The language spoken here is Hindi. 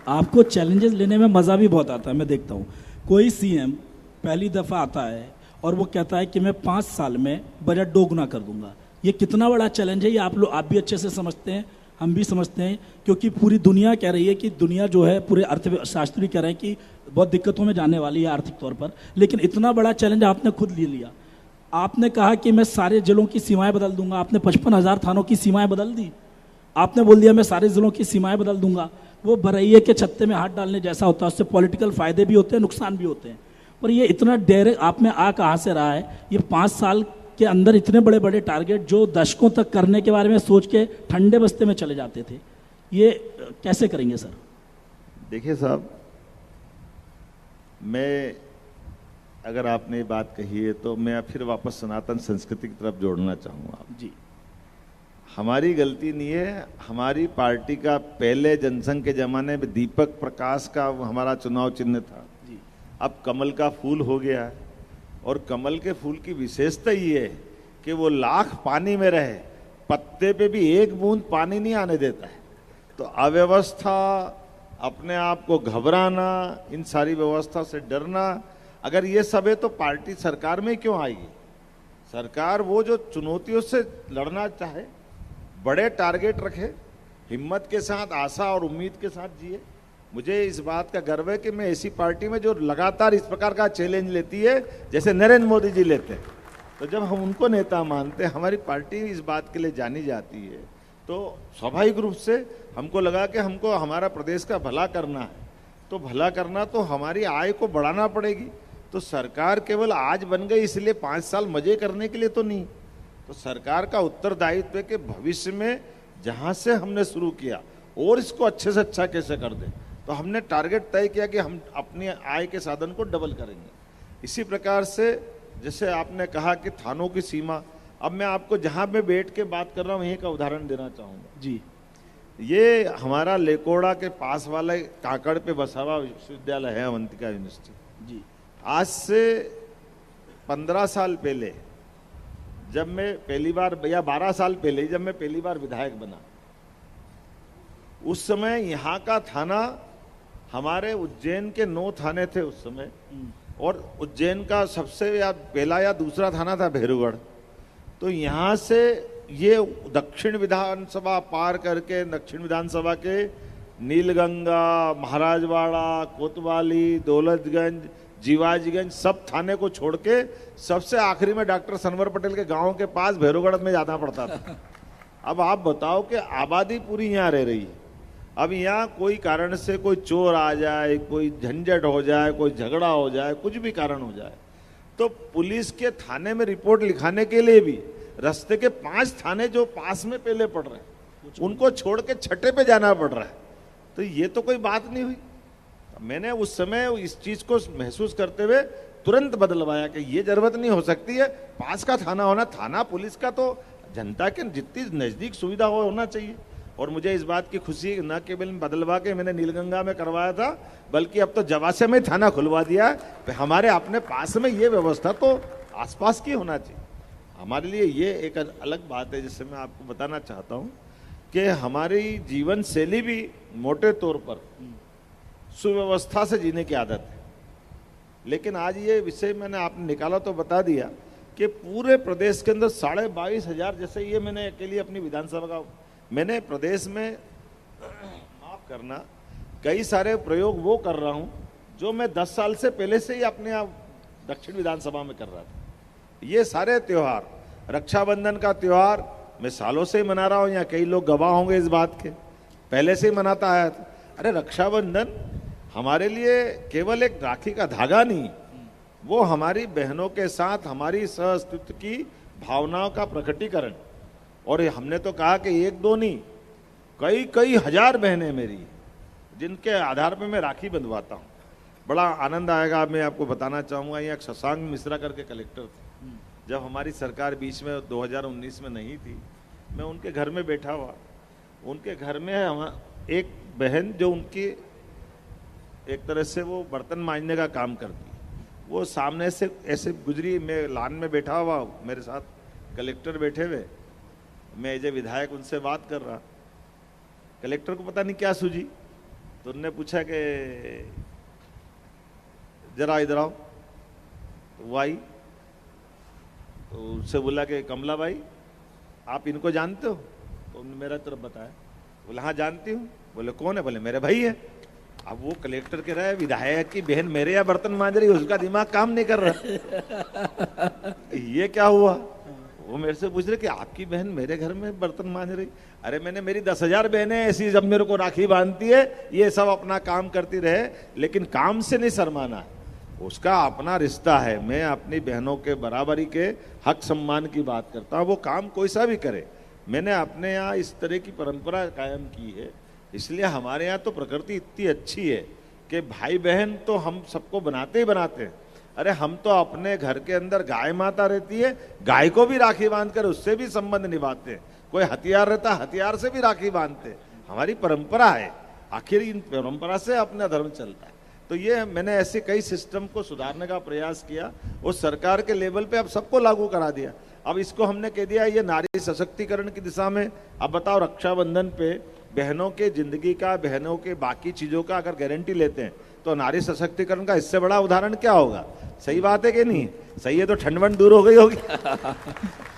आपको चैलेंजेस लेने में मज़ा भी बहुत आता है। मैं देखता हूँ कोई सीएम पहली दफ़ा आता है और वो कहता है कि मैं 5 साल में बजट दोगुना कर दूंगा। ये कितना बड़ा चैलेंज है, ये आप भी अच्छे से समझते हैं, हम भी समझते हैं, क्योंकि पूरी दुनिया कह रही है कि दुनिया जो है, पूरे अर्थशास्त्री कह रहे हैं कि बहुत दिक्कतों में जाने वाली है आर्थिक तौर पर। लेकिन इतना बड़ा चैलेंज आपने खुद ले लिया। आपने कहा कि मैं सारे जिलों की सीमाएं बदल दूंगा। आपने 55,000 थानों की सीमाएं बदल दी। आपने बोल दिया मैं सारे जिलों की सीमाएं बदल दूंगा। वो भरैये के छत्ते में हाथ डालने जैसा होता है, उससे पॉलिटिकल फायदे भी होते हैं, नुकसान भी होते हैं। पर ये इतना डायरेक्ट आप में आ कहाँ से रहा है? ये 5 साल के अंदर इतने बड़े बड़े टारगेट जो दशकों तक करने के बारे में सोच के ठंडे बस्ते में चले जाते थे, ये कैसे करेंगे सर? देखिए साहब, मैं अगर आपने ये बात कही है तो मैं फिर वापस सनातन संस्कृति की तरफ जोड़ना चाहूँगा। जी, हमारी गलती नहीं है। हमारी पार्टी का पहले जनसंघ के जमाने में दीपक प्रकाश का हमारा चुनाव चिन्ह था। जी, अब कमल का फूल हो गया है। और कमल के फूल की विशेषता ये है कि वो लाख पानी में रहे, पत्ते पे भी एक बूंद पानी नहीं आने देता है। तो अव्यवस्था, अपने आप को घबराना, इन सारी व्यवस्था से डरना, अगर ये सब है तो पार्टी सरकार में क्यों आएगी? सरकार वो जो चुनौतियों से लड़ना चाहे, बड़े टारगेट रखे, हिम्मत के साथ, आशा और उम्मीद के साथ जिए। मुझे इस बात का गर्व है कि मैं ऐसी पार्टी में जो लगातार इस प्रकार का चैलेंज लेती है, जैसे नरेंद्र मोदी जी लेते हैं। तो जब हम उनको नेता मानते हैं, हमारी पार्टी इस बात के लिए जानी जाती है, तो स्वाभाविक रूप से हमको लगा कि हमको हमारा प्रदेश का भला करना है। तो भला करना तो हमारी आय को बढ़ाना पड़ेगी। तो सरकार केवल आज बन गई इसलिए 5 साल मजे करने के लिए तो नहीं। तो सरकार का उत्तरदायित्व है कि भविष्य में जहाँ से हमने शुरू किया और इसको अच्छे से अच्छा कैसे कर दें। तो हमने टारगेट तय किया कि हम अपनी आय के साधन को डबल करेंगे। इसी प्रकार से जैसे आपने कहा कि थानों की सीमा, अब मैं आपको जहाँ मैं बैठ के बात कर रहा हूँ वहीं का उदाहरण देना चाहूँगा। जी, ये हमारा लेकोड़ा के पास वाला काकड़ पे बसा हुआ विश्वविद्यालय है, अवंतिका यूनिवर्सिटी। जी, आज से 15 साल पहले जब मैं पहली बार, या 12 साल पहले जब मैं पहली बार विधायक बना, उस समय यहाँ का थाना, हमारे उज्जैन के 9 थाने थे उस समय, और उज्जैन का सबसे या पहला या दूसरा थाना था भैरूगढ़। तो यहाँ से ये दक्षिण विधानसभा पार करके दक्षिण विधानसभा के नीलगंगा, महाराजवाड़ा, कोतवाली, दौलतगंज, जीवाजीगंज सब थाने को छोड़ के सबसे आखिरी में डॉक्टर सनवर पटेल के गांव के पास भैरूगढ़ में जाना पड़ता था। अब आप बताओ कि आबादी पूरी यहाँ रह रही है। अब यहाँ कोई कारण से कोई चोर आ जाए, कोई झंझट हो जाए, कोई झगड़ा हो जाए, कुछ भी कारण हो जाए, तो पुलिस के थाने में रिपोर्ट लिखाने के लिए भी रास्ते के 5 थाने जो पास में पहले पड़ रहे हैं, उनको छोड़ के छठे पे जाना पड़ रहा है। तो ये तो कोई बात नहीं हुई। मैंने उस समय इस चीज को महसूस करते हुए तुरंत बदलवाया कि ये जरूरत नहीं हो सकती है, पास का थाना होना, थाना पुलिस का तो जनता के जितनी नजदीक सुविधा होना चाहिए। और मुझे इस बात की खुशी न केवल बदलवा के मैंने नीलगंगा में करवाया था, बल्कि अब तो जवासे में थाना खुलवा दिया है। हमारे अपने पास में ये व्यवस्था तो आसपास की होना चाहिए। हमारे लिए ये एक अलग बात है, जिससे मैं आपको बताना चाहता हूँ कि हमारी जीवन शैली भी मोटे तौर पर सुव्यवस्था से जीने की आदत है। लेकिन आज ये विषय मैंने आपने निकाला तो बता दिया कि पूरे प्रदेश के अंदर 22,500, जैसे ये मैंने अकेली अपनी विधानसभा का, मैंने प्रदेश में माफ करना कई सारे प्रयोग वो कर रहा हूँ जो मैं 10 साल से पहले से ही अपने आप दक्षिण विधानसभा में कर रहा था। ये सारे त्योहार, रक्षाबंधन का त्योहार मैं सालों से ही मना रहा हूँ, यहाँ कई लोग गवाह होंगे इस बात के, पहले से ही मनाता आया था। अरे रक्षाबंधन हमारे लिए केवल एक राखी का धागा नहीं, वो हमारी बहनों के साथ हमारी सह-अस्तित्व की भावनाओं का प्रकटीकरण। और हमने तो कहा कि 1-2 नहीं, कई हजार बहनें मेरी, जिनके आधार पे मैं राखी बंधवाता हूँ। बड़ा आनंद आएगा। मैं आपको बताना चाहूँगा, यहाँ शशांक मिश्रा करके कलेक्टर थे, जब हमारी सरकार बीच में 2019 में नहीं थी, मैं उनके घर में बैठा हुआ, उनके घर में एक बहन जो उनकी एक तरह से वो बर्तन मांजने का काम करती, वो सामने से ऐसे गुजरी, मैं लान में बैठा हुआ, मेरे साथ कलेक्टर बैठे हुए, मैं एज ए विधायक उनसे बात कर रहा। कलेक्टर को पता नहीं क्या सूझी, तो उनने पूछा कि जरा इधर आओ। तो वो आई, तो उससे बोला कि कमला भाई आप इनको जानते हो? तो उन्होंने मेरा तरफ बताया। बोले हाँ जानती हूँ। बोले कौन है? बोले मेरे भाई है। अब वो कलेक्टर कह रहा है विधायक की बहन मेरे यहाँ बर्तन मांज रही, उसका दिमाग काम नहीं कर रहा। ये क्या हुआ? वो मेरे से पूछ रहे कि आपकी बहन मेरे घर में बर्तन मांज रही। अरे मैंने मेरी 10,000 बहनें ऐसी जब मेरे को राखी बांधती है, ये सब अपना काम करती रहे, लेकिन काम से नहीं शर्माना, उसका अपना रिश्ता है। मैं अपनी बहनों के बराबरी के हक सम्मान की बात करता हूँ, वो काम कोई सा भी करे। मैंने अपने यहाँ इस तरह की परंपरा कायम की है, इसलिए हमारे यहाँ तो प्रकृति इतनी अच्छी है कि भाई बहन तो हम सबको बनाते ही बनाते हैं। अरे हम तो अपने घर के अंदर गाय माता रहती है, गाय को भी राखी बांधकर उससे भी संबंध निभाते हैं। कोई हथियार रहता है, हथियार से भी राखी बांधते हैं। हमारी परंपरा है, आखिर इन परंपरा से अपना धर्म चलता है। तो ये मैंने ऐसे कई सिस्टम को सुधारने का प्रयास किया, उस सरकार के लेवल पे अब सबको लागू करा दिया। अब इसको हमने कह दिया ये नारी सशक्तिकरण की दिशा में। अब बताओ रक्षाबंधन पे बहनों के जिंदगी का, बहनों के बाकी चीजों का अगर गारंटी लेते हैं तो नारी सशक्तिकरण का इससे बड़ा उदाहरण क्या होगा? सही बात है कि नहीं? सही है तो ठंड वंड दूर हो गई होगी।